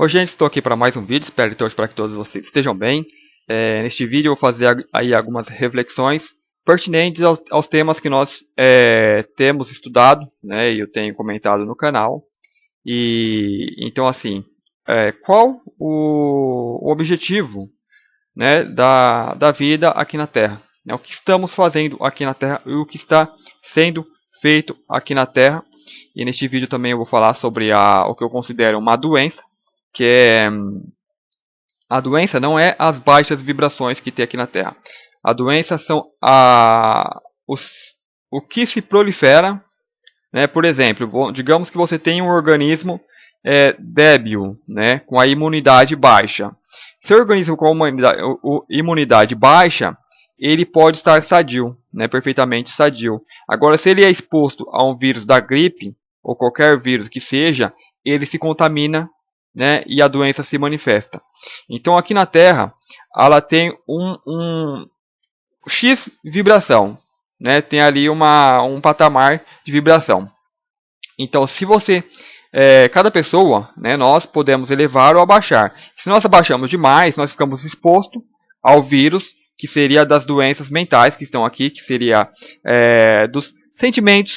Oi gente, estou aqui para mais um vídeo, espero e torço para que todos vocês estejam bem. Neste vídeo eu vou fazer aí algumas reflexões pertinentes aos temas que nós temos estudado, né, e eu tenho comentado no canal. E então assim, qual o objetivo, né, da vida aqui na Terra? Né, o que estamos fazendo aqui na Terra e o que está sendo feito aqui na Terra. E neste vídeo também eu vou falar sobre o que eu considero uma doença, que a doença não é as baixas vibrações que tem aqui na Terra. A doença são o que se prolifera, né? Por exemplo, digamos que você tem um organismo débil, né? Com a imunidade baixa. Seu organismo com a imunidade baixa, ele pode estar sadio, né? Perfeitamente sadio. Agora, se ele é exposto a um vírus da gripe, ou qualquer vírus que seja, ele se contamina, né, e a doença se manifesta. Então aqui na Terra, ela tem um X vibração, né, tem ali um patamar de vibração. Então se você, cada pessoa, né, nós podemos elevar ou abaixar. Se nós abaixamos demais, nós ficamos expostos ao vírus, que seria das doenças mentais que estão aqui, que seria dos sentimentos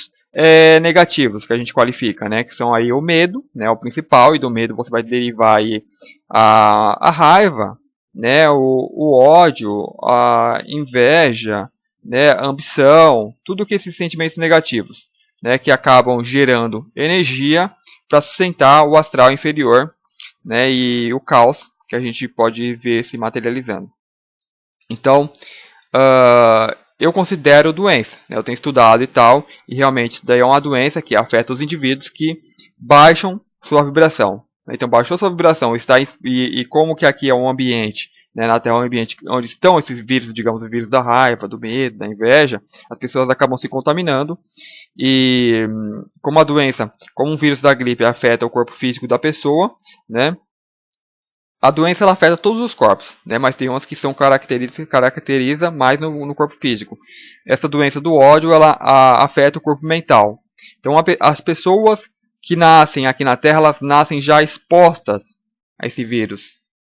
negativos que a gente qualifica, né, que são aí o medo, né, o principal, e do medo você vai derivar aí a raiva, né, o ódio, a inveja, né, a ambição, tudo que esses sentimentos negativos, né, que acabam gerando energia para sustentar o astral inferior, né, e o caos que a gente pode ver se materializando. Então, eu considero doença, né? Eu tenho estudado e tal, e realmente isso daí é uma doença que afeta os indivíduos que baixam sua vibração. Então, baixou sua vibração, e como que aqui é um ambiente, né, na Terra é um ambiente onde estão esses vírus, digamos, o vírus da raiva, do medo, da inveja, as pessoas acabam se contaminando, e como a doença, como um vírus da gripe afeta o corpo físico da pessoa, né, a doença ela afeta todos os corpos, né? Mas tem umas que caracteriza mais no corpo físico. Essa doença do ódio ela afeta o corpo mental. Então as pessoas que nascem aqui na Terra, elas nascem já expostas a esse vírus,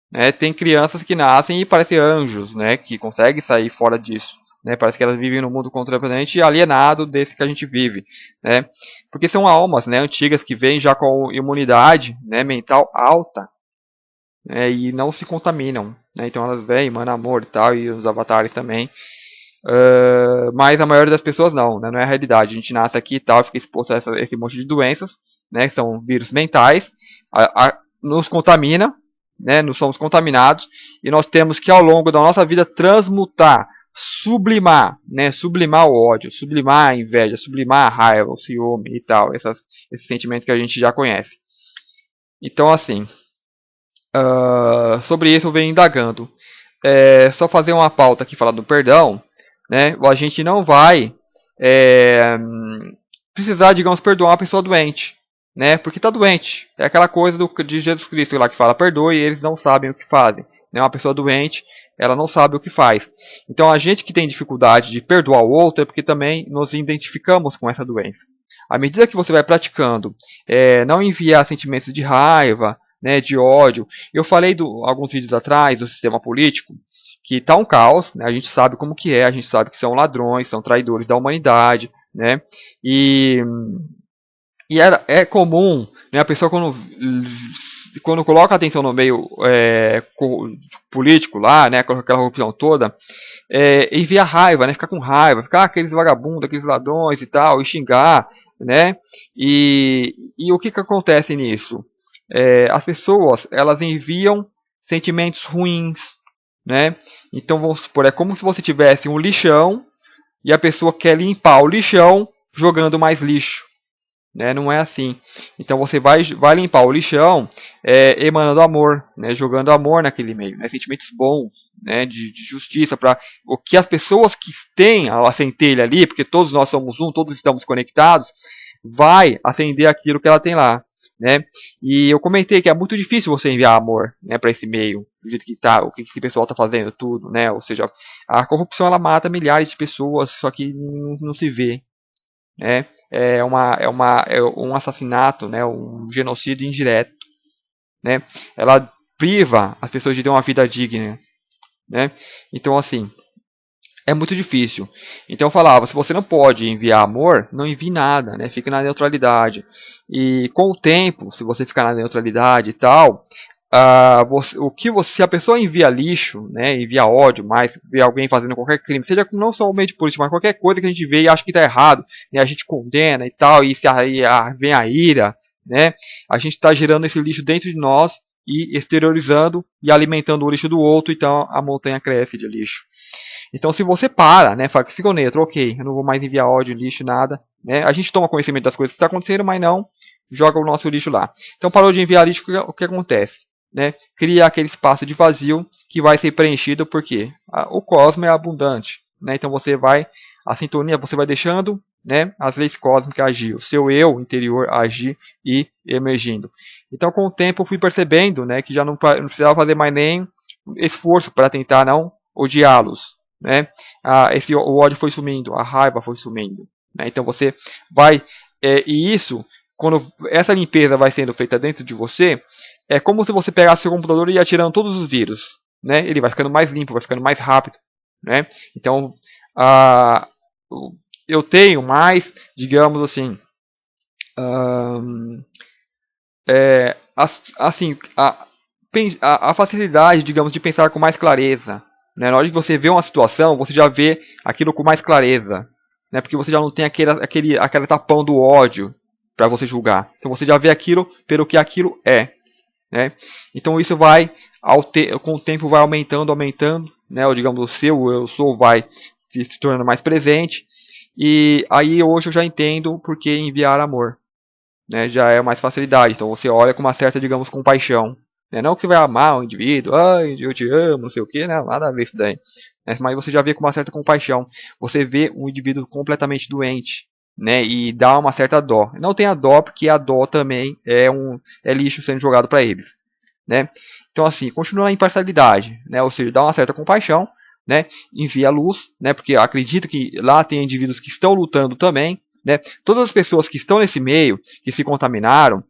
né? Tem crianças que nascem e parecem anjos, né? Que conseguem sair fora disso, né? Parece que elas vivem num mundo completamente alienado desse que a gente vive, né? Porque são almas, né, antigas que vêm já com imunidade, né, mental alta. E não se contaminam, né? Então elas vêm, mandam amor e tal, e os avatares também. Mas a maioria das pessoas não, né? Não é a realidade. A gente nasce aqui e tal, fica exposto a esse monte de doenças, né? Que são vírus mentais, nos contamina, né? Nós somos contaminados, e nós temos que ao longo da nossa vida transmutar, sublimar, né? Sublimar o ódio, sublimar a inveja, sublimar a raiva, o ciúme e tal, esses sentimentos que a gente já conhece. Então assim, sobre isso eu venho indagando. Só fazer uma pauta aqui falando do perdão, né? A gente não vai precisar, digamos, perdoar uma pessoa doente, né? Porque está doente. É aquela coisa de Jesus Cristo lá que fala perdoe e eles não sabem o que fazem. Né? Uma pessoa doente, ela não sabe o que faz. Então a gente que tem dificuldade de perdoar o outro é porque também nos identificamos com essa doença. À medida que você vai praticando, não enviar sentimentos de raiva, né, de ódio. Eu falei alguns vídeos atrás do sistema político, que está um caos, né, a gente sabe como que é, a gente sabe que são ladrões, são traidores da humanidade, né, e é comum, né, a pessoa quando coloca atenção no meio político lá, né, com aquela corrupção toda, envia raiva, né, ficar com raiva, ficar aqueles vagabundos, aqueles ladrões e tal, e xingar, né, e o que acontece nisso? As pessoas elas enviam sentimentos ruins, né? Então vamos supor, é como se você tivesse um lixão e a pessoa quer limpar o lixão jogando mais lixo, né? Não é assim. Então você vai limpar o lixão emanando amor, né? Jogando amor naquele meio, né? Sentimentos bons, né? De justiça para o que as pessoas que têm a centelha ali, porque todos nós somos um, todos estamos conectados, vai acender aquilo que ela tem lá. Né? E eu comentei que é muito difícil você enviar amor, né, para esse meio, do jeito que tá, o que esse pessoal está fazendo, tudo, né? Ou seja, a corrupção ela mata milhares de pessoas, só que não se vê, né? É um assassinato, né, um genocídio indireto, né? Ela priva as pessoas de ter uma vida digna, né? Então, assim, é muito difícil. Então eu falava, se você não pode enviar amor, não envie nada, né? Fique na neutralidade. E com o tempo, se você ficar na neutralidade e tal, se a pessoa envia lixo, né, envia ódio, mais vê alguém fazendo qualquer crime, seja não só o meio de política, mas qualquer coisa que a gente vê e acha que está errado, né, a gente condena e tal, e vem a ira, né, a gente está gerando esse lixo dentro de nós e exteriorizando e alimentando o lixo do outro, então a montanha cresce de lixo. Então, se você para, né, fala que fica neutro, ok, eu não vou mais enviar ódio, lixo, nada, né, a gente toma conhecimento das coisas que estão acontecendo, mas não joga o nosso lixo lá. Então, parou de enviar lixo, o que acontece? Né? Cria aquele espaço de vazio que vai ser preenchido porque o cosmos é abundante, né? Então você vai, a sintonia, você vai deixando, né, as leis cósmicas agir, o seu eu interior agir e emergindo. Então, com o tempo, eu fui percebendo, né, que já não precisava fazer mais nem esforço para tentar não odiá-los, né? O ódio foi sumindo, a raiva foi sumindo, né? Então você vai, e isso, quando essa limpeza vai sendo feita dentro de você, é como se você pegasse seu computador e ia tirando todos os vírus, né? Ele vai ficando mais limpo, vai ficando mais rápido, né? Então, ah, eu tenho mais, digamos assim, assim, a facilidade, digamos, de pensar com mais clareza, né? Na hora que você vê uma situação, você já vê aquilo com mais clareza, né? Porque você já não tem aquele tapão do ódio para você julgar. Então você já vê aquilo pelo que aquilo é, né? Então isso vai, com o tempo, vai aumentando, né? Ou, digamos, o seu eu sou vai se tornando mais presente. E aí hoje eu já entendo por que enviar amor, né? Já é mais facilidade. Então você olha com uma certa, digamos, compaixão, né? Não que você vai amar o indivíduo, ai, eu te amo, não sei o que, né? Nada a ver isso daí. Mas você já vê com uma certa compaixão. Você vê um indivíduo completamente doente, né? E dá uma certa dó. Não tenha dó, porque a dó também é lixo sendo jogado para eles, né? Então, assim, continua a imparcialidade, né? Ou seja, dá uma certa compaixão, né? Envia luz, né? Porque eu acredito que lá tem indivíduos que estão lutando também, né? Todas as pessoas que estão nesse meio, que se contaminaram,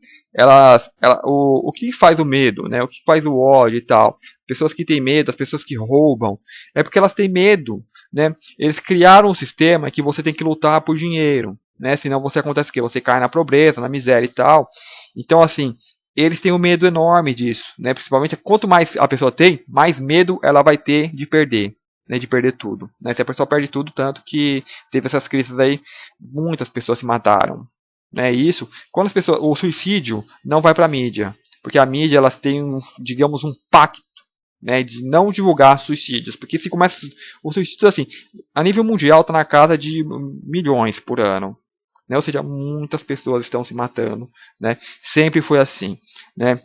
o que faz o medo, né? O que faz o ódio e tal? Pessoas que têm medo, as pessoas que roubam, é porque elas têm medo, né? Eles criaram um sistema que você tem que lutar por dinheiro, né? Senão você acontece o quê? Você cai na pobreza, na miséria e tal. Então, assim, eles têm um medo enorme disso, né? Principalmente quanto mais a pessoa tem, mais medo ela vai ter de perder, né? De perder tudo, né? Se a pessoa perde tudo, tanto que teve essas crises aí, muitas pessoas se mataram, né? E isso, quando as pessoas, o suicídio não vai para a mídia, porque a mídia elas tem, digamos, um pacto, né, de não divulgar suicídios, porque se começa o suicídio assim, a nível mundial está na casa de milhões por ano, né? Ou seja, muitas pessoas estão se matando, né? Sempre foi assim, né?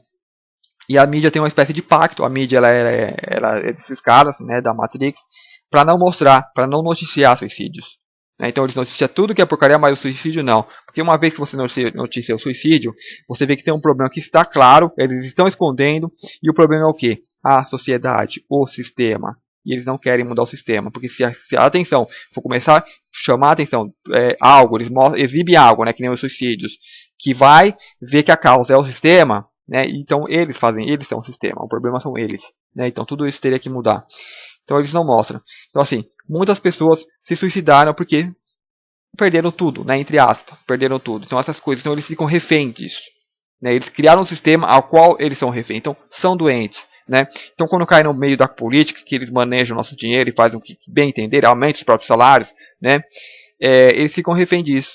E a mídia tem uma espécie de pacto, a mídia ela é desses caras, né, da Matrix, para não mostrar, para não noticiar suicídios, né? Então eles noticiam tudo que é porcaria, mas o suicídio não. Porque uma vez que você noticia o suicídio, você vê que tem um problema que está claro, eles estão escondendo, e o problema é o quê? A sociedade, o sistema. E eles não querem mudar o sistema, porque se a atenção for começar a chamar a atenção, algo, eles exibem algo, né, que nem os suicídios, que vai ver que a causa é o sistema, né? Então eles são o sistema, o problema são eles, né? Então tudo isso teria que mudar. Então eles não mostram. Então, assim, muitas pessoas se suicidaram porque perderam tudo, né? Entre aspas, perderam tudo. Então essas coisas, então eles ficam reféns disso, né? Eles criaram um sistema ao qual eles são reféns. Então são doentes, né? Então quando cai no meio da política, que eles manejam o nosso dinheiro e fazem o que bem entender, aumentam os próprios salários, né? Eles ficam reféns disso,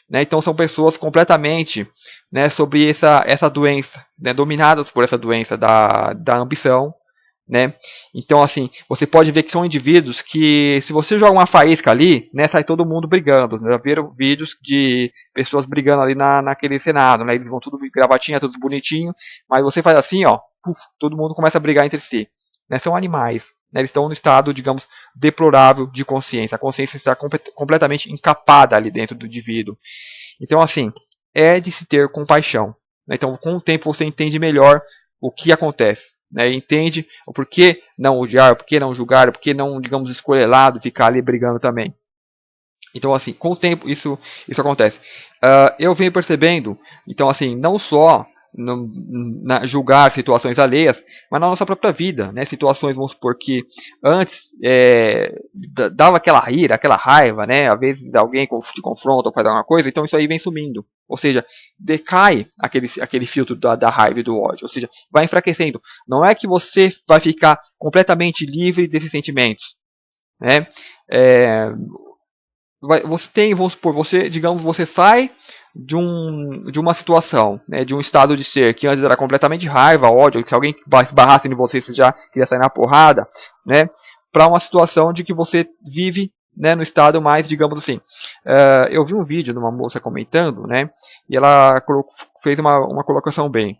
né? Então são pessoas completamente, né, sobre essa doença, né, dominadas por essa doença da ambição, né? Então, assim, você pode ver que são indivíduos que, se você joga uma faísca ali, né, sai todo mundo brigando. Já viram vídeos de pessoas brigando ali naquele Senado, né? Eles vão tudo gravatinha, tudo bonitinho, mas você faz assim, ó, puf, todo mundo começa a brigar entre si, né? São animais, né? Eles estão no estado, digamos, deplorável de consciência. A consciência está completamente encapada ali dentro do indivíduo. Então, assim, é de se ter compaixão, né? Então, com o tempo você entende melhor o que acontece, né? Entende o porquê não odiar, o porquê não julgar, o porquê não, digamos, escolher lado, ficar ali brigando também. Então, assim, com o tempo isso acontece. Eu venho percebendo, então, assim, não só julgar situações alheias, mas na nossa própria vida, né? Situações, vamos supor, que antes dava aquela ira, aquela raiva, né? Às vezes alguém te confronta ou faz alguma coisa, então isso aí vem sumindo. Ou seja, decai aquele filtro da raiva e do ódio. Ou seja, vai enfraquecendo. Não é que você vai ficar completamente livre desses sentimentos, né? Você tem, vamos supor, digamos, você sai de uma situação, né, de um estado de ser que antes era completamente raiva, ódio, que se alguém esbarrasse em você, você já queria sair na porrada, né, para uma situação de que você vive, né, no estado mais, digamos assim. Eu vi um vídeo de uma moça comentando, né, e ela fez uma colocação bem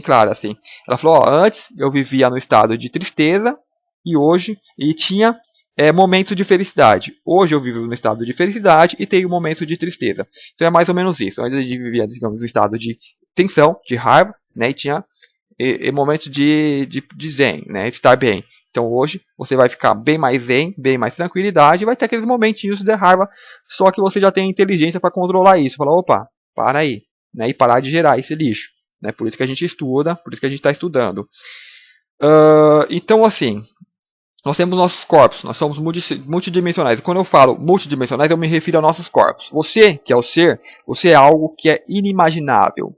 clara, assim. Ela falou, ó, antes eu vivia no estado de tristeza e tinha momento de felicidade. Hoje eu vivo no estado de felicidade e tenho momento de tristeza. Então é mais ou menos isso. Antes de viver, digamos, no estado de tensão, de raiva, né, e tinha momentos de zen, né, de estar bem. Então hoje você vai ficar bem mais zen, bem mais tranquilidade, e vai ter aqueles momentinhos de raiva, só que você já tem inteligência para controlar isso. Falar, opa, para aí, né, e parar de gerar esse lixo. Né, por isso que a gente estuda, por isso que a gente está estudando. Então assim, nós temos nossos corpos, nós somos multidimensionais. E quando eu falo multidimensionais, eu me refiro a nossos corpos. Você, que é o ser, você é algo que é inimaginável.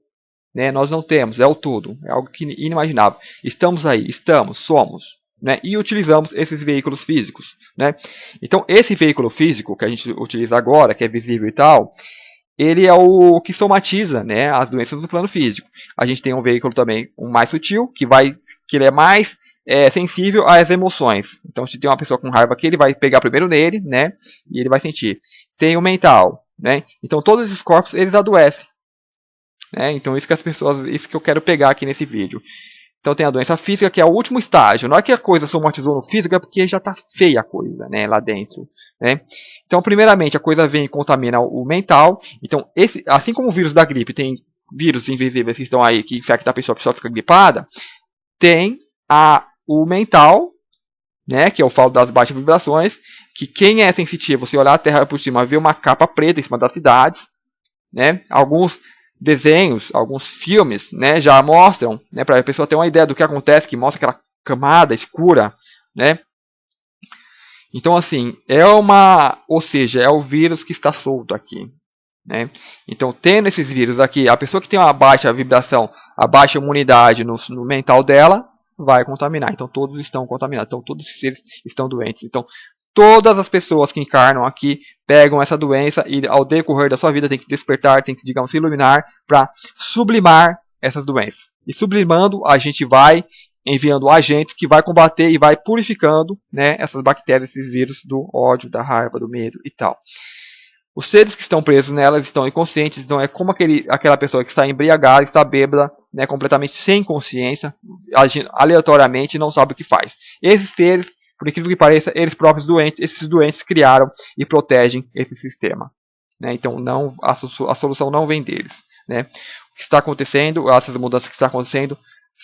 Né? Nós não temos, é o todo, é algo que inimaginável. Estamos aí, somos. Né? E utilizamos esses veículos físicos. Né? Então, esse veículo físico que a gente utiliza agora, que é visível e tal, ele é o que somatiza, né, as doenças no plano físico. A gente tem um veículo também, um mais sutil, que ele é mais sensível às emoções. Então, se tem uma pessoa com raiva aqui, ele vai pegar primeiro nele, né? E ele vai sentir. Tem o mental, né? Então, todos esses corpos, eles adoecem. Né? Então, isso que eu quero pegar aqui nesse vídeo. Então, tem a doença física, que é o último estágio. Não é que a coisa somatizou no físico, é porque já está feia a coisa, né? Lá dentro, né? Então, primeiramente, a coisa vem e contamina o mental. Então, assim como o vírus da gripe, tem vírus invisíveis que estão aí, que infectam a pessoa fica gripada, tem o mental, né, que eu falo das baixas vibrações, que quem é sensitivo, se olhar a Terra por cima, vê uma capa preta em cima das cidades, né, alguns desenhos, alguns filmes, né, já mostram, né, para a pessoa ter uma ideia do que acontece, que mostra aquela camada escura, né. Então, assim, ou seja, é o vírus que está solto aqui, né. Então, tendo esses vírus aqui, a pessoa que tem uma baixa vibração, a baixa imunidade no mental dela, vai contaminar. Então todos estão contaminados. Então todos os seres estão doentes. Então todas as pessoas que encarnam aqui pegam essa doença e ao decorrer da sua vida tem que despertar, tem que, digamos, se iluminar para sublimar essas doenças. E sublimando, a gente vai enviando agentes que vai combater e vai purificando, né, essas bactérias, esses vírus do ódio, da raiva, do medo e tal. Os seres que estão presos nelas estão inconscientes, então é como aquela pessoa que está embriagada, está bêbada, né, completamente sem consciência, agindo aleatoriamente e não sabe o que faz. Esses seres, por incrível que pareça, eles próprios doentes, esses doentes criaram e protegem esse sistema. Né? Então a solução não vem deles. Né? O que está acontecendo, essas mudanças que estão acontecendo,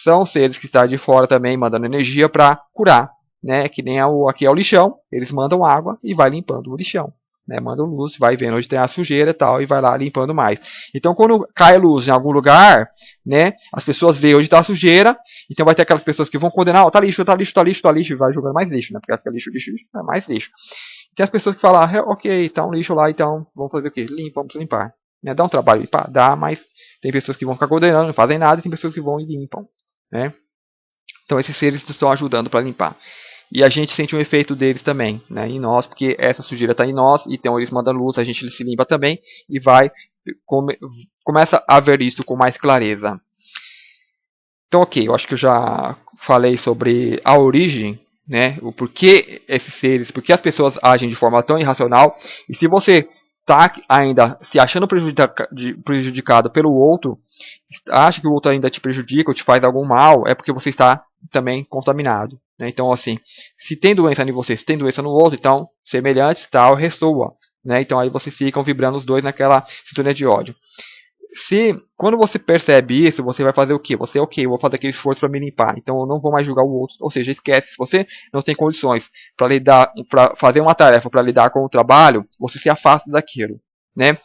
são seres que estão de fora também mandando energia para curar. Né? Que nem aqui é o lixão, eles mandam água e vai limpando o lixão. Né, manda luz, vai vendo onde tem a sujeira e tal, e vai lá limpando mais. Então, quando cai luz em algum lugar, né, as pessoas veem onde está a sujeira, então vai ter aquelas pessoas que vão condenar, tá lixo, e vai jogando mais lixo, né, porque acho que é lixo, é mais lixo. E tem as pessoas que falam, ok, tá um lixo lá, então vamos fazer o quê? Vamos limpar. Né, dá um trabalho limpar? Dá, mas tem pessoas que vão ficar condenando, não fazem nada, e tem pessoas que vão e limpam. Né. Então, esses seres estão ajudando para limpar. E a gente sente um efeito deles também, né, em nós, porque essa sujeira está em nós, então eles mandam luz, a gente se limpa também e começa a ver isso com mais clareza. Então, ok, eu acho que eu já falei sobre a origem, né, o porquê esses seres, porque as pessoas agem de forma tão irracional, e se você está ainda se achando prejudicado pelo outro, acha que o outro ainda te prejudica ou te faz algum mal, é porque você está também contaminado. Né? Então, assim, se tem doença em você, se tem doença no outro, então, semelhantes, tal, ressoa. Né? Então, aí vocês ficam vibrando os dois naquela sintonia de ódio. Quando você percebe isso, você vai fazer o quê? Você, ok, eu vou fazer aquele esforço para me limpar, então eu não vou mais julgar o outro. Ou seja, esquece, se você não tem condições para fazer uma tarefa, para lidar com o trabalho, você se afasta daquilo. Né?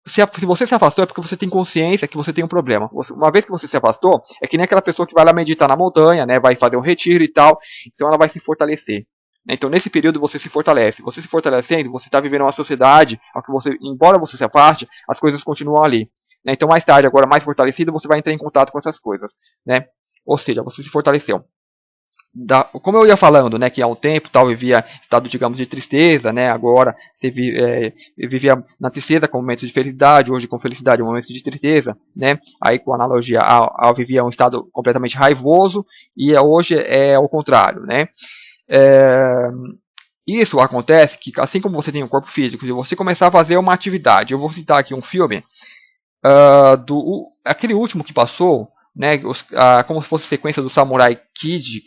Se você se afastou é porque você tem consciência que você tem um problema. Uma vez que você se afastou, é que nem aquela pessoa que vai lá meditar na montanha, né, vai fazer um retiro e tal, então ela vai se fortalecer. Então nesse período você se fortalece. Você se fortalecendo, você está vivendo uma sociedade, ao que você, embora você se afaste, as coisas continuam ali. Né? Então mais tarde, agora mais fortalecido, você vai entrar em contato com essas coisas. Né? Ou seja, você se fortaleceu. Como eu ia falando, né, que há um tempo tal vivia estado, digamos, de tristeza, né, agora você vivia na tristeza com momentos de felicidade, hoje com felicidade momentos de tristeza, né, aí com analogia ao vivia um estado completamente raivoso e hoje é o contrário, né. É, isso acontece que assim como você tem um corpo físico, se você começar a fazer uma atividade, eu vou citar aqui um filme, aquele último que passou, né, como se fosse sequência do Samurai Kid,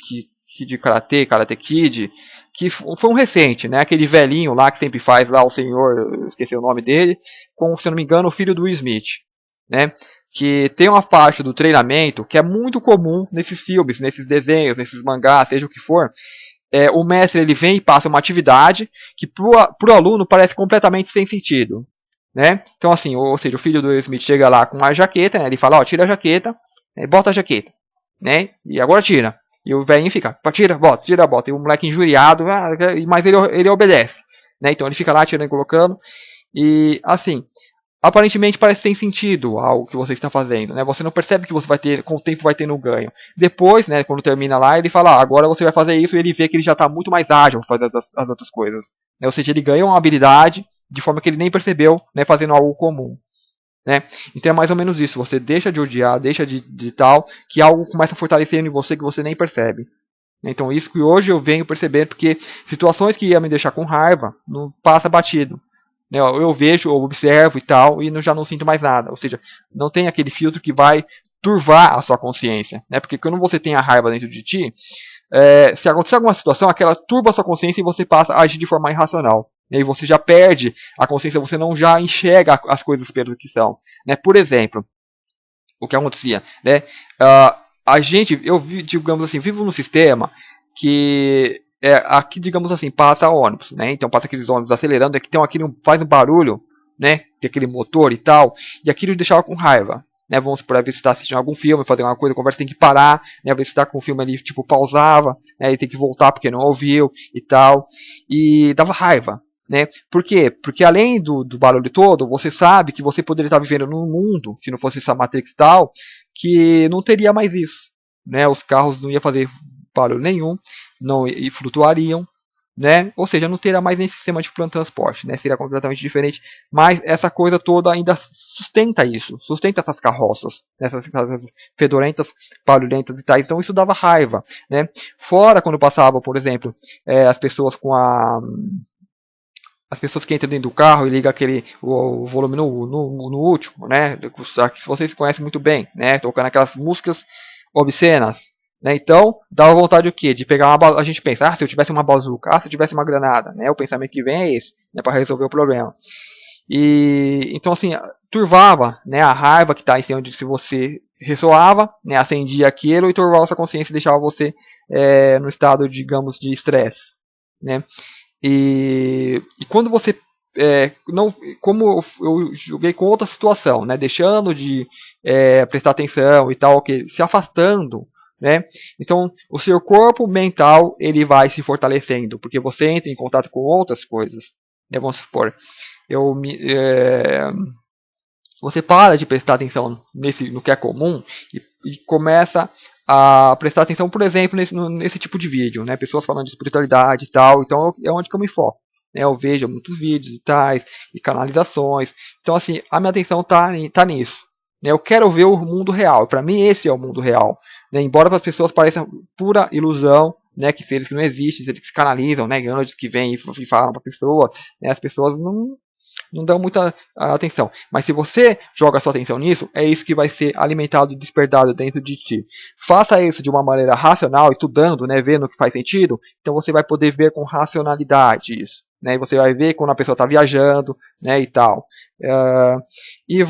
Kid Karate Kid, que foi um recente, né, aquele velhinho lá que sempre faz lá o senhor, eu esqueci o nome dele, com, se eu não me engano, o filho do Will Smith, né, que tem uma parte do treinamento que é muito comum nesses filmes, nesses desenhos, nesses mangás, seja o que for. O mestre ele vem e passa uma atividade que pro aluno parece completamente sem sentido, né? Então assim, ou seja, o filho do Will Smith chega lá com uma jaqueta, né? Ele fala, ó, tira a jaqueta, bota a jaqueta, né? E agora tira. E o velhinho fica, tira, bota. E o moleque injuriado, mas ele obedece, né? Então ele fica lá tirando e colocando. E assim, aparentemente parece sem sentido algo que você está fazendo, né? Você não percebe que você vai ter, com o tempo vai tendo um ganho. Depois, né, quando termina lá, ele fala, agora você vai fazer isso, e ele vê que ele já está muito mais ágil para fazer as outras coisas. Né? Ou seja, ele ganha uma habilidade de forma que ele nem percebeu, né, fazendo algo comum. Né? Então é mais ou menos isso, você deixa de odiar, deixa de tal, que algo começa a fortalecer em você que você nem percebe. Então isso que hoje eu venho perceber, porque situações que iam me deixar com raiva, não passa batido. Eu vejo, eu observo e tal, e já não sinto mais nada. Ou seja, não tem aquele filtro que vai turvar a sua consciência. Né? Porque quando você tem a raiva dentro de ti, se acontecer alguma situação, aquela turba a sua consciência e você passa a agir de forma irracional. E aí você já perde a consciência, você não já enxerga as coisas pelo que são. Né? Por exemplo, o que acontecia? Né? A gente, digamos assim, vivo num sistema que aqui, digamos assim, passa ônibus, né? Então passa aqueles ônibus acelerando, que tem faz um barulho, né? Tem aquele motor e tal, e aquilo deixava com raiva. Né? Vamos supor, às vezes você está assistindo algum filme, fazer uma coisa, a conversa tem que parar, né? Às vezes você está com o filme ali, tipo, pausava, né? E tem que voltar porque não ouviu e tal, e dava raiva. Né? Por quê? Porque além do barulho todo, você sabe que você poderia estar vivendo num mundo, se não fosse essa Matrix tal, que não teria mais isso. Né? Os carros não iam fazer barulho nenhum, não e flutuariam, né? Ou seja, não teria mais nem sistema de transporte, né? Seria completamente diferente. Mas essa coisa toda ainda sustenta isso, sustenta essas carroças, essas fedorentas, barulhentas e tal. Então isso dava raiva, né? Fora quando passava, por exemplo, as pessoas as pessoas que entram dentro do carro e ligam o volume no último, né? Que vocês conhecem muito bem, né? Tocando aquelas músicas obscenas, né? Então, dá vontade o quê? De pegar a gente pensa, se eu tivesse uma bazuca, se eu tivesse uma granada, né? O pensamento que vem é esse, né? Para resolver o problema. E então assim, turvava, né, a raiva que está em cima de se você ressoava, né, acendia aquilo e turvava sua consciência e deixava você no estado, digamos, de estresse, né? E quando você não, como eu joguei com outra situação, né, deixando de prestar atenção e tal, se afastando, né, então o seu corpo mental ele vai se fortalecendo, porque você entra em contato com outras coisas, né, vamos supor, você para de prestar atenção no que é comum e começa a prestar atenção, por exemplo, nesse tipo de vídeo, né? Pessoas falando de espiritualidade e tal. Então é onde que eu me foco. Né? Eu vejo muitos vídeos e tais, e canalizações. Então, assim, a minha atenção tá nisso. Né? Eu quero ver o mundo real. Para mim, esse é o mundo real. Né? Embora para as pessoas pareça pura ilusão, né? Que seres que não existem, seres que se canalizam, né? Anjos que vêm e falam para a pessoa. Né? As pessoas não dão muita atenção. Mas se você joga sua atenção nisso, é isso que vai ser alimentado e despertado dentro de ti. Faça isso de uma maneira racional, estudando, né, vendo o que faz sentido, então você vai poder ver com racionalidade isso. Né, e você vai ver quando a pessoa está viajando, né, e tal. E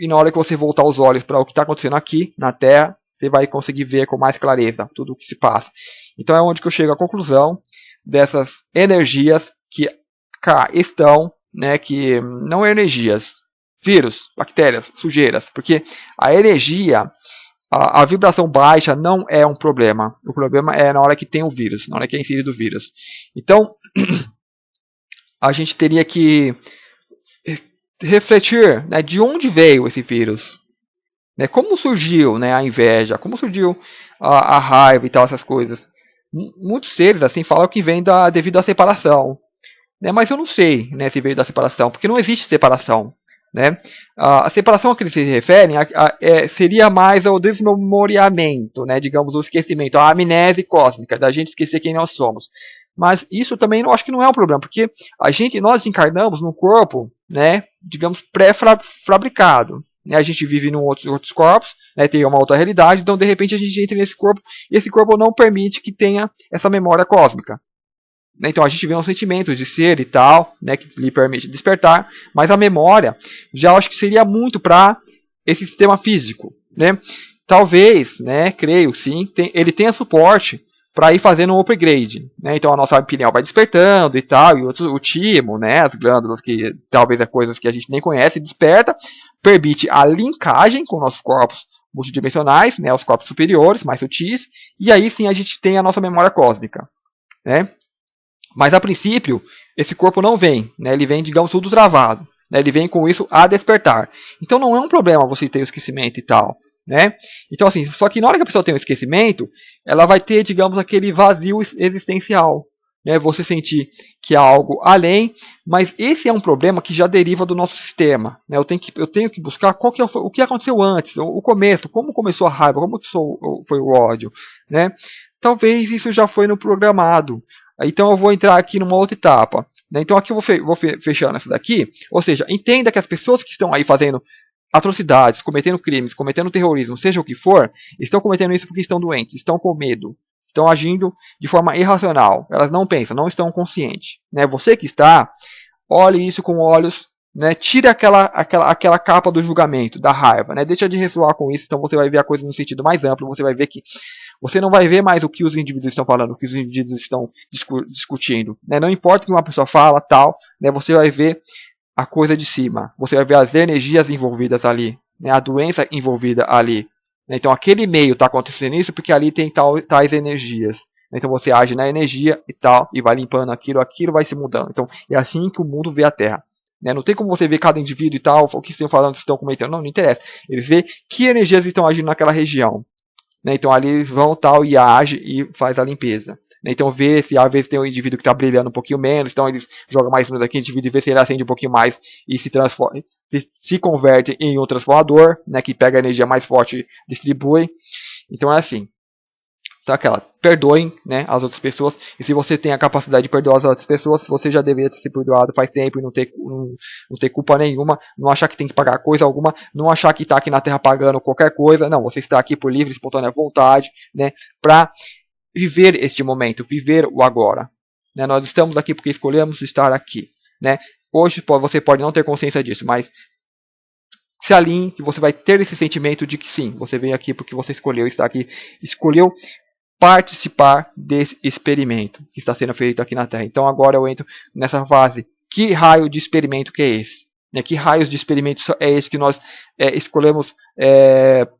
na hora que você voltar os olhos para o que está acontecendo aqui na Terra, você vai conseguir ver com mais clareza tudo o que se passa. Então é onde que eu chego à conclusão dessas energias que cá estão, né, que não energias, Vírus, bactérias, sujeiras, porque a energia, a vibração baixa não é um problema. O problema é na hora que tem o vírus, na hora que é inserido o vírus. Então, a gente teria que refletir, né, de onde veio esse vírus. Né, como surgiu, né, a inveja, como surgiu a raiva e tal, essas coisas. Muitos seres assim falam que vem devido à separação. Né, mas eu não sei, né, se veio da separação, porque não existe separação. Né? A separação a que eles se referem seria mais ao desmemoriamento, né, digamos, o esquecimento, a amnésia cósmica, da gente esquecer quem nós somos. Mas isso também eu acho que não é um problema, porque nós encarnamos num corpo, né, digamos, pré-fabricado. Né? A gente vive em outros corpos, né, tem uma outra realidade, então de repente a gente entra nesse corpo e esse corpo não permite que tenha essa memória cósmica. Então a gente vê um sentimento de ser e tal, né, que lhe permite despertar, mas a memória já acho que seria muito para esse sistema físico. Né? Talvez, né, creio sim, ele tenha suporte para ir fazendo um upgrade. Né? Então a nossa pineal vai despertando e tal, e o timo, né, as glândulas, que talvez é coisas que a gente nem conhece, desperta, permite a linkagem com nossos corpos multidimensionais, né, os corpos superiores, mais sutis, e aí sim a gente tem a nossa memória cósmica. Né? Mas a princípio, esse corpo não vem, né? Ele vem, digamos, tudo travado. Né? Ele vem com isso a despertar. Então não é um problema você ter o esquecimento e tal. Né? Então assim, só que na hora que a pessoa tem o esquecimento, ela vai ter, digamos, aquele vazio existencial. Né? Você sentir que há algo além, mas esse é um problema que já deriva do nosso sistema. Né? Eu tenho que buscar o que aconteceu antes, o começo, como começou a raiva, como foi o ódio. Né? Talvez isso já foi no programado. Então eu vou entrar aqui numa outra etapa. Né? Então aqui eu vou fechando essa daqui. Ou seja, entenda que as pessoas que estão aí fazendo atrocidades, cometendo crimes, cometendo terrorismo, seja o que for, estão cometendo isso porque estão doentes, estão com medo, estão agindo de forma irracional. Elas não pensam, não estão conscientes. Né? Você que está, olhe isso com olhos, né? Tire aquela capa do julgamento, da raiva. Né? Deixa de ressoar com isso, então você vai ver a coisa no sentido mais amplo, você vai ver que você não vai ver mais o que os indivíduos estão falando, o que os indivíduos estão discutindo. Né? Não importa o que uma pessoa fala, tal, né? Você vai ver a coisa de cima. Você vai ver as energias envolvidas ali, né? A doença envolvida ali. Né? Então aquele meio está acontecendo isso porque ali tem tais energias. Então você age na energia e tal, e vai limpando aquilo vai se mudando. Então é assim que o mundo vê a Terra. Né? Não tem como você ver cada indivíduo e tal, o que estão falando, estão comentando, não interessa. Eles vê que energias estão agindo naquela região. Né? Então ali eles vão tal e age e faz a limpeza. Né? Então vê se às vezes tem um indivíduo que está brilhando um pouquinho menos, então eles jogam mais luz aqui, indivíduo, e vê se ele acende um pouquinho mais e se transforma, se converte em um transformador, né? Que pega a energia mais forte e distribui. Então é assim. Então perdoem, né, as outras pessoas, e se você tem a capacidade de perdoar as outras pessoas, você já deveria ter se perdoado faz tempo e não ter culpa nenhuma, não achar que tem que pagar coisa alguma, não achar que está aqui na Terra pagando qualquer coisa, não, você está aqui por livre, espontânea vontade, né, para viver este momento, viver o agora. Né, nós estamos aqui porque escolhemos estar aqui. Né. Hoje você pode não ter consciência disso, mas se alinhe que você vai ter esse sentimento de que sim, você veio aqui porque você escolheu estar aqui, escolheu participar desse experimento que está sendo feito aqui na Terra. Então agora eu entro nessa fase. Que raio de experimento que é esse? Que raios de experimento é esse que nós escolhemos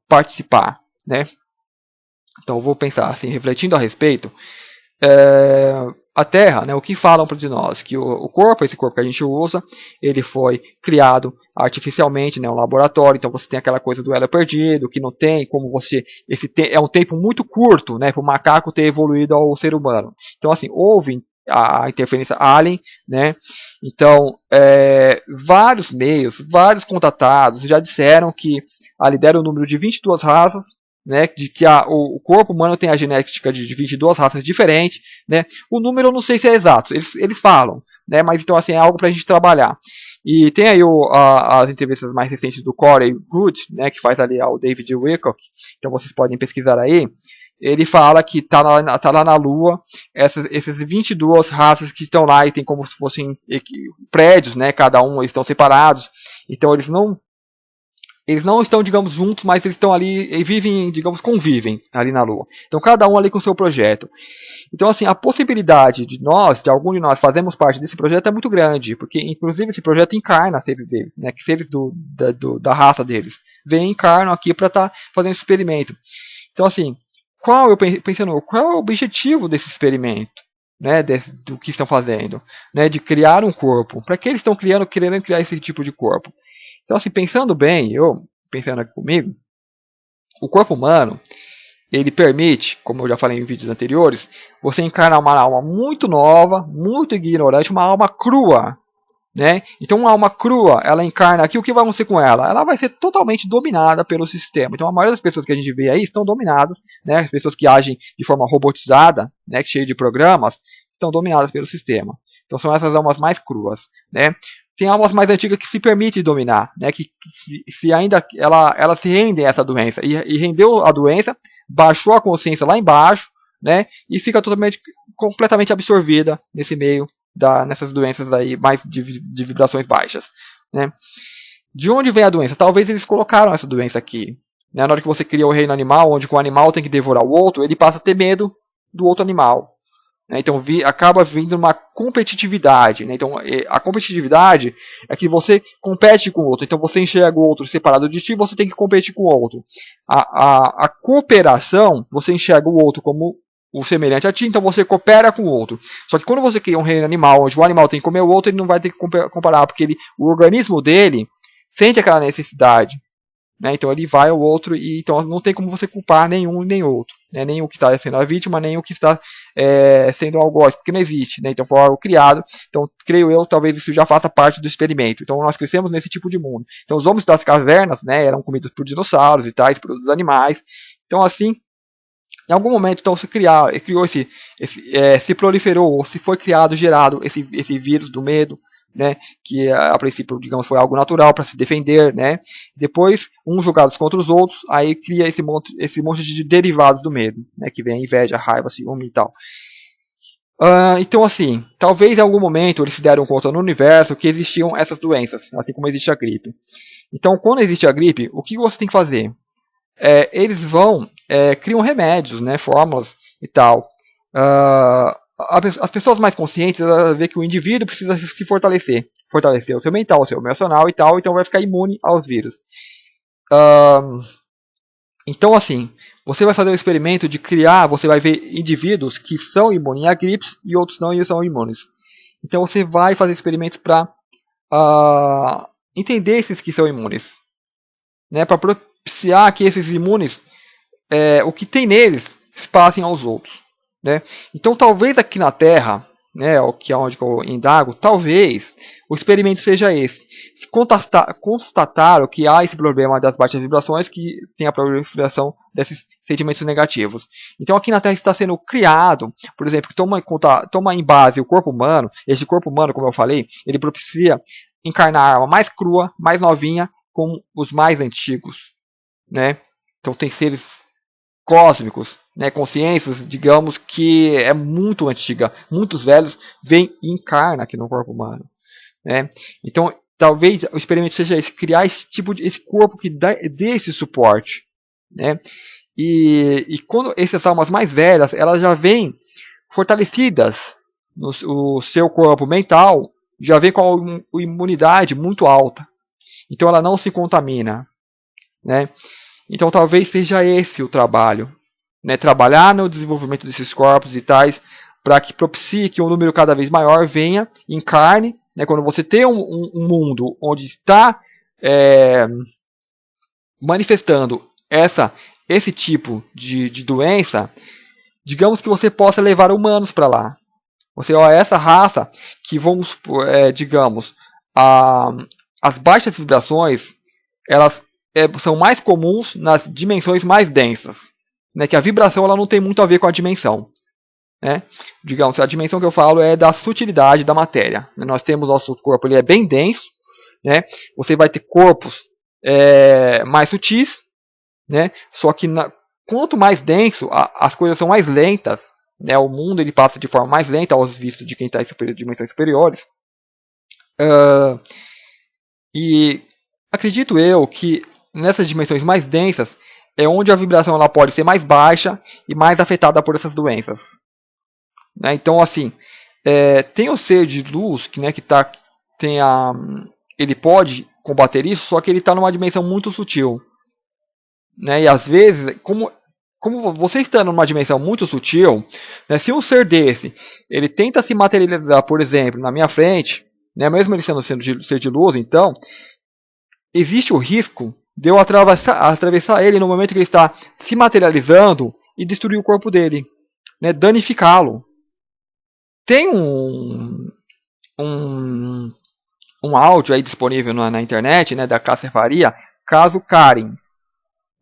participar? Né? Então eu vou pensar assim, refletindo a respeito. A Terra, né, o que falam para nós? Que o corpo, esse corpo que a gente usa, ele foi criado artificialmente, né, um laboratório, então você tem aquela coisa do elo perdido, que não tem como você... é um tempo muito curto, né, para o macaco ter evoluído ao ser humano. Então assim, houve a interferência alien, né? Então vários meios, vários contatados já disseram que ali deram o número de 22 raças, né, de que o corpo humano tem a genética de 22 raças diferentes, né? O número eu não sei se é exato, eles falam, né? Mas então assim é algo para a gente trabalhar. E tem aí as entrevistas mais recentes do Corey Goode, né, que faz ali o David Wilcock, então vocês podem pesquisar aí. Ele fala que tá lá na Lua essas 22 raças que estão lá e tem como se fossem prédios, né? Cada um eles estão separados, então eles não eles não estão, digamos, juntos, mas eles estão ali e vivem, digamos, convivem ali na Lua. Então cada um ali com o seu projeto. Então, assim, a possibilidade de algum de nós fazermos parte desse projeto é muito grande, porque, inclusive, esse projeto encarna seres deles, né, que seres da raça deles, vêm e encarnam aqui para estar fazendo esse experimento. Então, assim, qual é o objetivo desse experimento, né, do que estão fazendo, né, de criar um corpo? Para que eles estão querendo criar esse tipo de corpo? Então, assim, pensando bem, pensando aqui comigo, o corpo humano, ele permite, como eu já falei em vídeos anteriores, você encarnar uma alma muito nova, muito ignorante, uma alma crua, né? Então uma alma crua, ela encarna aqui, o que vai acontecer com ela? Ela vai ser totalmente dominada pelo sistema. Então a maioria das pessoas que a gente vê aí estão dominadas, né? As pessoas que agem de forma robotizada, né? Cheio de programas, estão dominadas pelo sistema. Então são essas almas mais cruas, né? Tem almas mais antigas que se permitem dominar, né? Que se ainda ela se rendem a essa doença e rendeu a doença, baixou a consciência lá embaixo, né? E fica completamente absorvida nesse meio nessas doenças aí mais de vibrações baixas, né? De onde vem a doença? Talvez eles colocaram essa doença aqui, né? Na hora que você cria o reino animal, onde um animal tem que devorar o outro, ele passa a ter medo do outro animal. Então acaba vindo uma competitividade, né? Então a competitividade é que você compete com o outro. Então você enxerga o outro separado de ti, você tem que competir com o outro. A cooperação, você enxerga o outro como o semelhante a ti, então você coopera com o outro. Só que quando você cria um reino animal, onde o animal tem que comer o outro, ele não vai ter que comparar, porque o organismo dele sente aquela necessidade. Né? Então ele vai ao outro e então não tem como você culpar nenhum nem outro, né? Nem o que está sendo a vítima, nem o que está sendo o algoz, porque não existe, né? Então foi algo criado. Então creio eu, talvez isso já faça parte do experimento. Então nós crescemos nesse tipo de mundo. Então os homens das cavernas, né, eram comidos por dinossauros e tais, por outros animais. Então assim, em algum momento então se proliferou, ou se foi gerado esse vírus do medo, né, que a princípio, digamos, foi algo natural para se defender, né? Depois, uns jogados contra os outros, aí cria esse monte de derivados do medo, né, que vem a inveja, a raiva, ciúme e tal. Então, assim, talvez em algum momento eles se deram conta no universo que existiam essas doenças, assim como existe a gripe. Então, quando existe a gripe, o que você tem que fazer? Eles criam remédios, né, fórmulas e tal. As pessoas mais conscientes vê que o indivíduo precisa se fortalecer o seu mental, o seu emocional e tal, então vai ficar imune aos vírus. Então, assim, você vai fazer o experimento de criar, você vai ver indivíduos que são imunes a gripes e outros não são imunes. Então você vai fazer experimentos para entender esses que são imunes, né, para propiciar que esses imunes, o que tem neles, se passem aos outros. Né? Então talvez aqui na Terra, né, que é onde eu indago, talvez o experimento seja esse. Constataram que há esse problema das baixas vibrações, que tem a proliferação desses sentimentos negativos. Então aqui na Terra está sendo criado, por exemplo, que toma em base o corpo humano. Esse corpo humano, como eu falei, ele propicia encarnar a arma mais crua, mais novinha, com os mais antigos. Né? Então tem seres cósmicos, né, consciências, digamos, que é muito antiga, muitos velhos, vêm e encarnam aqui no corpo humano. Né? Então, talvez o experimento seja esse, criar esse corpo que dê esse suporte. Né? E quando essas almas mais velhas, elas já vêm fortalecidas o seu corpo mental, já vem com a imunidade muito alta. Então ela não se contamina. Né? Então talvez seja esse o trabalho, né? Trabalhar no desenvolvimento desses corpos e tais, para que propicie que um número cada vez maior venha, encarne, né? Quando você tem um mundo onde está manifestando esse tipo de doença, digamos que você possa levar humanos para lá. Você, essa raça que digamos, as baixas vibrações, elas são mais comuns nas dimensões mais densas, né, que a vibração ela não tem muito a ver com a dimensão. Né? Digamos, a dimensão que eu falo é da sutilidade da matéria. Nós temos nosso corpo, ele é bem denso, né? Você vai ter corpos mais sutis, né? Só que quanto mais denso, as coisas são mais lentas, né? O mundo ele passa de forma mais lenta aos vistos de quem está em dimensões superiores. E acredito eu que nessas dimensões mais densas é onde a vibração ela pode ser mais baixa e mais afetada por essas doenças. Né? Então, assim, tem o ser de luz que, né, que tá, ele pode combater isso, só que ele está numa dimensão muito sutil. Né? E às vezes, como você está numa dimensão muito sutil, né, se um ser desse ele tenta se materializar, por exemplo, na minha frente, né, mesmo ele sendo ser de luz, então existe o risco de eu atravessar ele no momento que ele está se materializando e destruir o corpo dele, né, danificá-lo. Tem um, um áudio aí disponível na internet, né, da Cássia Faria, caso Karen.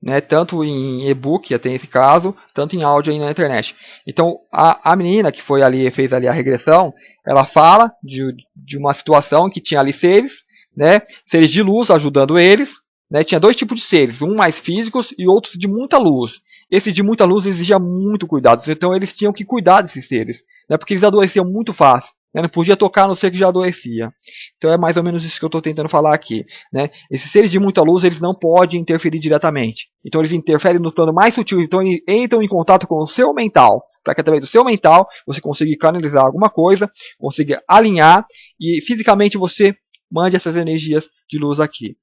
Né, tanto em e-book, já tem esse caso, tanto em áudio aí na internet. Então, a menina que foi ali, fez ali a regressão, ela fala de uma situação que tinha ali seres, né, seres de luz ajudando eles, né, tinha dois tipos de seres, um mais físicos e outros de muita luz. Esse de muita luz exigia muito cuidado, então eles tinham que cuidar desses seres, né, porque eles adoeciam muito fácil. Não podia tocar no ser que já adoecia. Então é mais ou menos isso que eu estou tentando falar aqui. Né? Esses seres de muita luz eles não podem interferir diretamente. Então eles interferem no plano mais sutil. Então eles entram em contato com o seu mental. Para que através do seu mental você consiga canalizar alguma coisa, consiga alinhar e fisicamente você mande essas energias de luz aqui.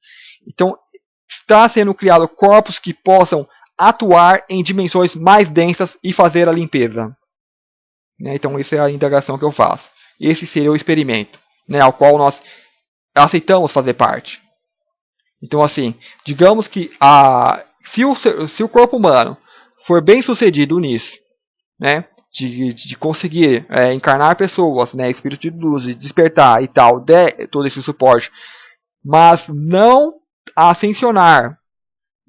Então está sendo criado corpos que possam atuar em dimensões mais densas e fazer a limpeza. Né? Então essa é a indagação que eu faço. Esse seria o experimento, né, ao qual nós aceitamos fazer parte. Então, assim, digamos que se o corpo humano for bem sucedido nisso, né, de conseguir encarnar pessoas, né, espírito de luz, de despertar e tal, der todo esse suporte, mas não ascensionar,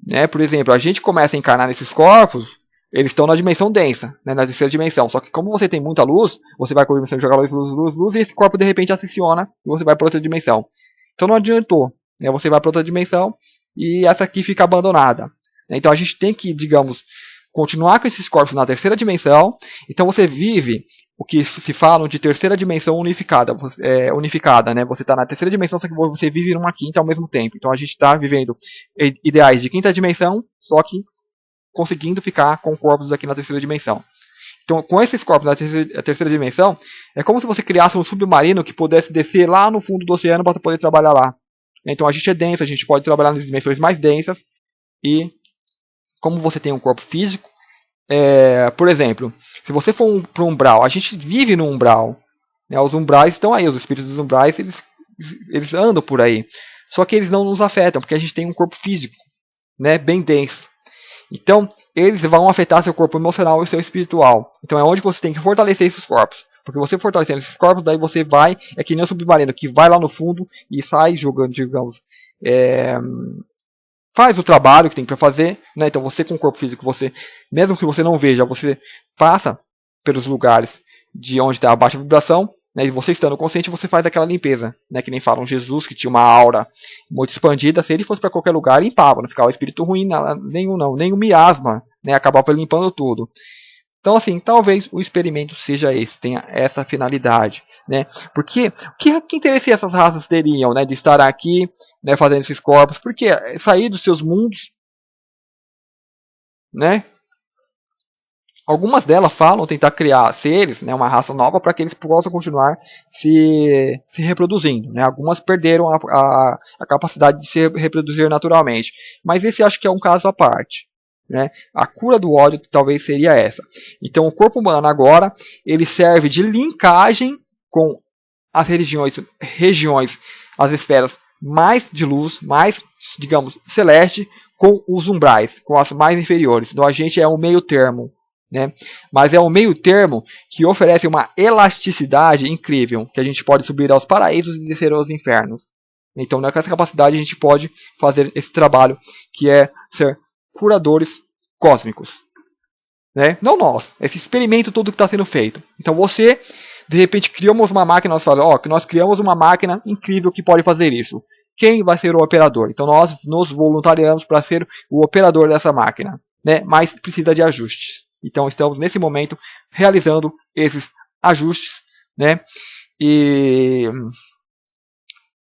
né, por exemplo, a gente começa a encarnar nesses corpos. Eles estão na dimensão densa, né, na terceira dimensão. Só que como você tem muita luz, você vai começando a jogar luz, e esse corpo de repente ascensiona e você vai para outra dimensão. Então não adiantou. Né, você vai para outra dimensão e essa aqui fica abandonada. Então a gente tem que, digamos, continuar com esses corpos na terceira dimensão. Então você vive o que se fala de terceira dimensão unificada. Né? Você está na terceira dimensão, só que você vive numa quinta ao mesmo tempo. Então a gente está vivendo ideais de quinta dimensão, só que conseguindo ficar com corpos aqui na terceira dimensão. Então, com esses corpos na terceira dimensão, é como se você criasse um submarino que pudesse descer lá no fundo do oceano para poder trabalhar lá. Então, a gente é denso, a gente pode trabalhar nas dimensões mais densas. E, como você tem um corpo físico, por exemplo, se você for para um umbral, a gente vive no umbral. Né, os umbrais estão aí, os espíritos dos umbrais, eles andam por aí. Só que eles não nos afetam, porque a gente tem um corpo físico, né, bem denso. Então, eles vão afetar seu corpo emocional e seu espiritual. Então, é onde você tem que fortalecer esses corpos. Porque você fortalecendo esses corpos, daí você vai, é que nem um submarino, que vai lá no fundo e sai jogando, digamos, faz o trabalho que tem para fazer. Né? Então, você com o corpo físico, você, mesmo que você não veja, você passa pelos lugares de onde está a baixa vibração. Né, e você estando consciente, você faz aquela limpeza, né, que nem falam Jesus, que tinha uma aura muito expandida. Se ele fosse para qualquer lugar, limpava, não ficava o espírito ruim, nem o miasma, né, acabava limpando tudo. Então, assim, talvez o experimento seja esse, tenha essa finalidade, né, porque que interesse essas raças teriam, né, de estar aqui, né, fazendo esses corpos? Porque sair dos seus mundos, né? Algumas delas falam tentar criar seres, né, uma raça nova, para que eles possam continuar se reproduzindo. Né? Algumas perderam a capacidade de se reproduzir naturalmente. Mas esse acho que é um caso à parte. Né? A cura do ódio talvez seria essa. Então o corpo humano agora ele serve de linkagem com as regiões, as esferas mais de luz, mais, digamos, celeste, com os umbrais, com as mais inferiores. Então a gente é um meio termo. Né? Mas é um meio termo que oferece uma elasticidade incrível, que a gente pode subir aos paraísos e descer aos infernos. Então, com essa capacidade, a gente pode fazer esse trabalho, que é ser curadores cósmicos. Né? Não nós, esse experimento todo que está sendo feito. Então, você, de repente, criamos uma máquina, nós falamos, que nós criamos uma máquina incrível que pode fazer isso. Quem vai ser o operador? Então, nós nos voluntariamos para ser o operador dessa máquina. Né? Mas precisa de ajustes. Então estamos nesse momento realizando esses ajustes, né?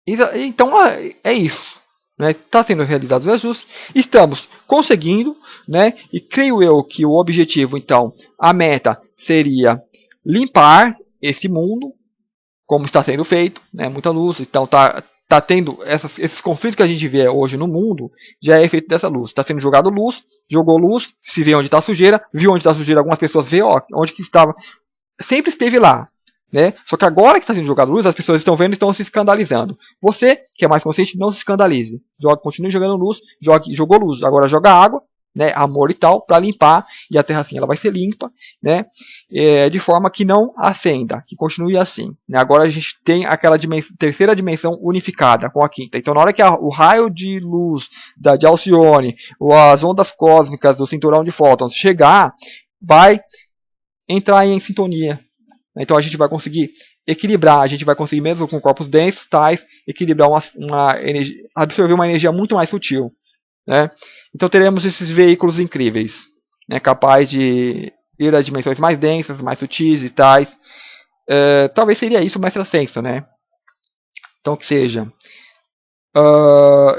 Então é isso, né? Está sendo realizado os ajustes, estamos conseguindo, né? E creio eu que o objetivo, então, a meta seria limpar esse mundo, como está sendo feito, né? Muita luz, então tá tendo esses conflitos que a gente vê hoje no mundo, já é efeito dessa luz. Está sendo jogado luz, jogou luz, se vê onde está a sujeira, viu onde está a sujeira, algumas pessoas vê onde que estava, sempre esteve lá. Né? Só que agora que está sendo jogado luz, as pessoas estão vendo e estão se escandalizando. Você, que é mais consciente, não se escandalize. Continue jogando luz, jogou luz, agora joga água, né, amor e tal, para limpar, e a Terra assim ela vai ser limpa, né, de forma que não acenda, que continue assim. Né? Agora a gente tem aquela terceira dimensão unificada com a quinta. Então na hora que o raio de luz de Alcione, ou as ondas cósmicas do cinturão de fótons chegar, vai entrar em sintonia. Então a gente vai conseguir equilibrar, a gente vai conseguir, mesmo com corpos densos, tais, equilibrar absorver uma energia muito mais sutil. Né? Então teremos esses veículos incríveis, né, capazes de ir a dimensões mais densas, mais sutis e tais. Talvez seria isso o Mestre Ascenso, né? Então que seja.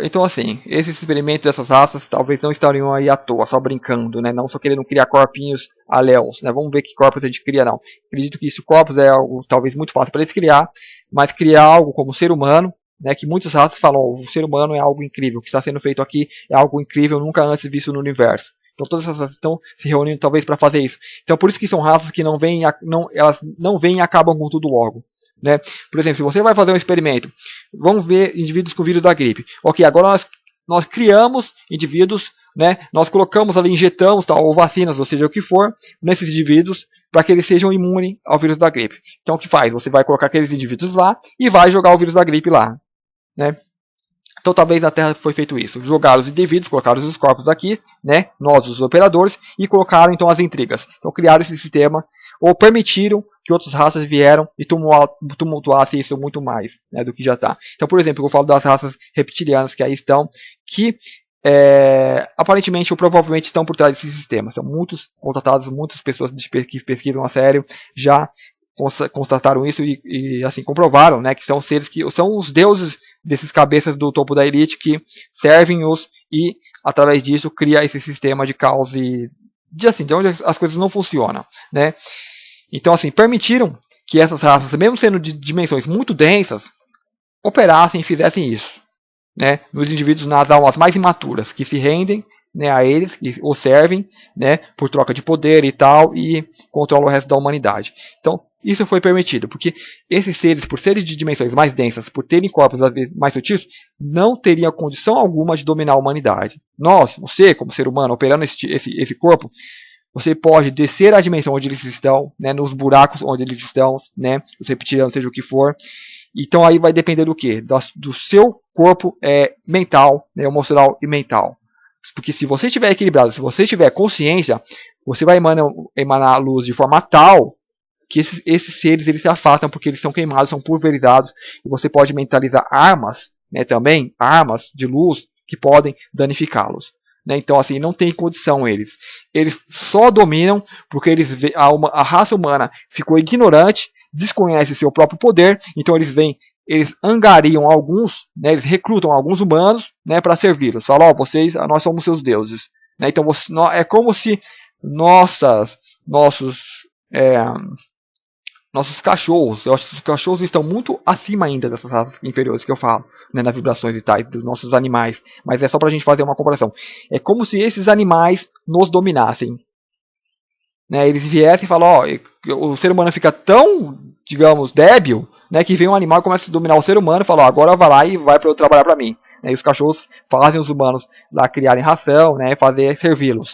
Então assim, esses experimentos dessas raças talvez não estariam aí à toa, só brincando, né? Não só querendo criar corpinhos aléus, né? Vamos ver que corpos a gente cria não. Acredito que isso corpos é algo talvez muito fácil para eles criar, mas criar algo como ser humano, né? Que muitas raças falam, o ser humano é algo incrível, o que está sendo feito aqui é algo incrível, nunca antes visto no universo. Então todas essas raças estão se reunindo talvez para fazer isso. Então por isso que são raças que elas não vêm e acabam com tudo logo. Né? Por exemplo, se você vai fazer um experimento, vamos ver indivíduos com vírus da gripe. Ok, agora nós criamos indivíduos, né? Nós colocamos ali, injetamos ou vacinas, ou seja, o que for, nesses indivíduos, para que eles sejam imunes ao vírus da gripe. Então o que faz? Você vai colocar aqueles indivíduos lá e vai jogar o vírus da gripe lá. Né? Então talvez na Terra foi feito isso. Jogaram os indivíduos, colocaram os corpos aqui, né? Nós, os operadores, e colocaram então as intrigas. Então criaram esse sistema, ou permitiram que outras raças vieram e tumultuassem isso muito mais, né, do que já está. Então, por exemplo, eu falo das raças reptilianas que aí estão, que aparentemente ou provavelmente estão por trás desse sistema. São muitos constatados, muitas pessoas que pesquisam a sério já constataram isso e assim comprovaram, né, que são seres que são os deuses desses cabeças do topo da elite que servem-os e através disso cria esse sistema de caos e de onde as coisas não funcionam, né? Então assim, permitiram que essas raças, mesmo sendo de dimensões muito densas, operassem e fizessem isso, né? Nos indivíduos, nas almas mais imaturas, que se rendem, né, a eles, que os servem, né, por troca de poder e tal, e controlam o resto da humanidade. Então, isso foi permitido, porque esses seres, por serem de dimensões mais densas, por terem corpos às vezes mais sutis, não teriam condição alguma de dominar a humanidade. Você, como ser humano, operando esse corpo, você pode descer à dimensão onde eles estão, né, nos buracos onde eles estão, né, os reptilianos, seja o que for. Então aí vai depender do quê? Do seu corpo mental, né, emocional e mental. Porque se você estiver equilibrado, se você tiver consciência, você vai emanar a luz de forma tal que esses seres eles se afastam porque eles são queimados, são pulverizados. E você pode mentalizar armas, né, também, armas de luz que podem danificá-los. Né? Então, assim, não tem condição eles. Eles só dominam porque a raça humana ficou ignorante, desconhece seu próprio poder, então eles angariam alguns, né, eles recrutam alguns humanos, né, para servi-los. Falam, nós somos seus deuses. Né? Então é como se nossos cachorros, eu acho que os cachorros estão muito acima ainda dessas raças inferiores que eu falo, né, nas vibrações e tais, dos nossos animais. Mas é só pra gente fazer uma comparação. É como se esses animais nos dominassem. Né, eles viessem e falam, o ser humano fica tão, digamos, débil, né, que vem um animal e começa a dominar o ser humano e fala, agora vai lá e vai trabalhar para mim. Né, e os cachorros fazem os humanos lá criarem ração, né, servi-los.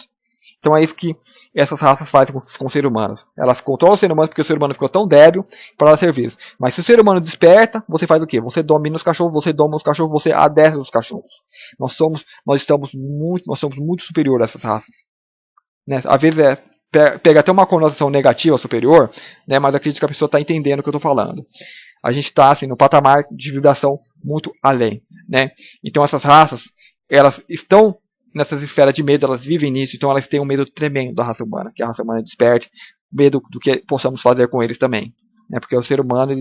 Então é isso que essas raças fazem com os seres humanos. Elas controlam o ser humano porque o ser humano ficou tão débil para servi-los. Mas se o ser humano desperta, você faz o quê? Você domina os cachorros, você doma os cachorros, você adestra os cachorros. Nós somos muito superior a essas raças. Né? Às vezes pega até uma conotação negativa superior, né? Mas acredito que a pessoa está entendendo o que eu estou falando. A gente está assim, no patamar de vibração muito além. Né? Então essas raças, elas estão nessas esferas de medo, elas vivem nisso, então elas têm um medo tremendo da raça humana, que a raça humana desperte, medo do que possamos fazer com eles também. Né? Porque o ser humano,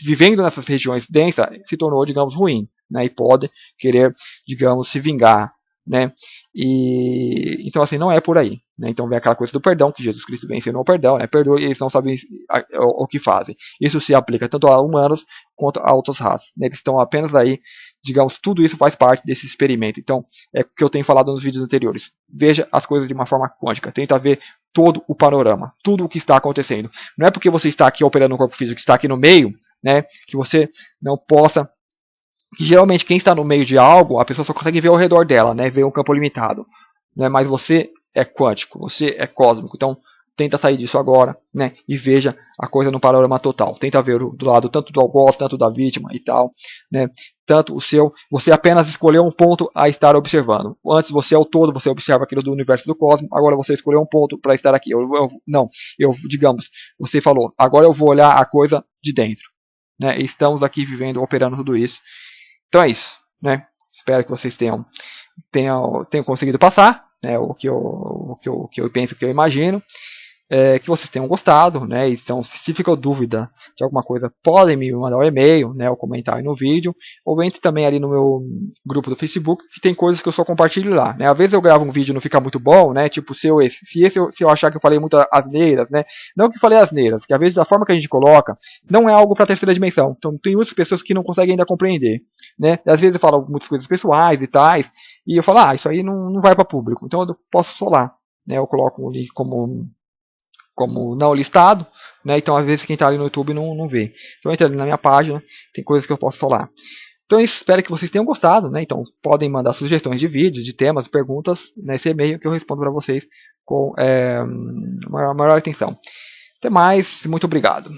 vivendo nessas regiões densas, se tornou, digamos, ruim. né, e pode querer, digamos, se vingar, né? E então assim, não é por aí, né? Então vem aquela coisa do perdão, que Jesus Cristo vem ensinou o perdão, né? Perdoa e eles não sabem o que fazem. Isso se aplica tanto a humanos quanto a outras raças, né? Eles estão apenas aí, digamos, tudo isso faz parte desse experimento. Então, é o que eu tenho falado nos vídeos anteriores. Veja as coisas de uma forma quântica, tenta ver todo o panorama, tudo o que está acontecendo. Não é porque você está aqui operando no corpo físico, que está aqui no meio, né, que você não possa. Que geralmente quem está no meio de algo, a pessoa só consegue ver ao redor dela, né, ver um campo limitado, né, mas você é quântico, você é cósmico, então tenta sair disso agora, né, e veja a coisa no panorama total. Tenta ver do lado tanto do algoz, tanto da vítima e tal, né, tanto o seu, você apenas escolheu um ponto a estar observando. Antes você é o todo, você observa aquilo do universo do cosmos, agora você escolheu um ponto para estar aqui. Digamos, você falou, agora eu vou olhar a coisa de dentro, né, e estamos aqui vivendo, operando tudo isso. Então é isso, né? Espero que vocês tenham conseguido passar, né, o que eu penso, o que eu imagino. Que vocês tenham gostado, né? Então, se ficou dúvida de alguma coisa, podem me mandar um e-mail, né? Ou comentar aí no vídeo, ou entre também ali no meu grupo do Facebook, que tem coisas que eu só compartilho lá, né? Às vezes eu gravo um vídeo e não fica muito bom, né? Tipo, se eu achar que eu falei muitas asneiras, né? Não que eu falei asneiras, que às vezes a forma que a gente coloca não é algo para terceira dimensão. Então, tem muitas pessoas que não conseguem ainda compreender, né? E às vezes eu falo muitas coisas pessoais e tais, e eu falo, isso aí não vai para público, então eu posso solar, né? Eu coloco o link como não listado, né? Então às vezes quem está ali no YouTube não vê. Então entra ali na minha página, tem coisas que eu posso falar. Então eu espero que vocês tenham gostado, né? Então podem mandar sugestões de vídeos, de temas, perguntas nesse e-mail que eu respondo para vocês com maior atenção. Até mais, muito obrigado.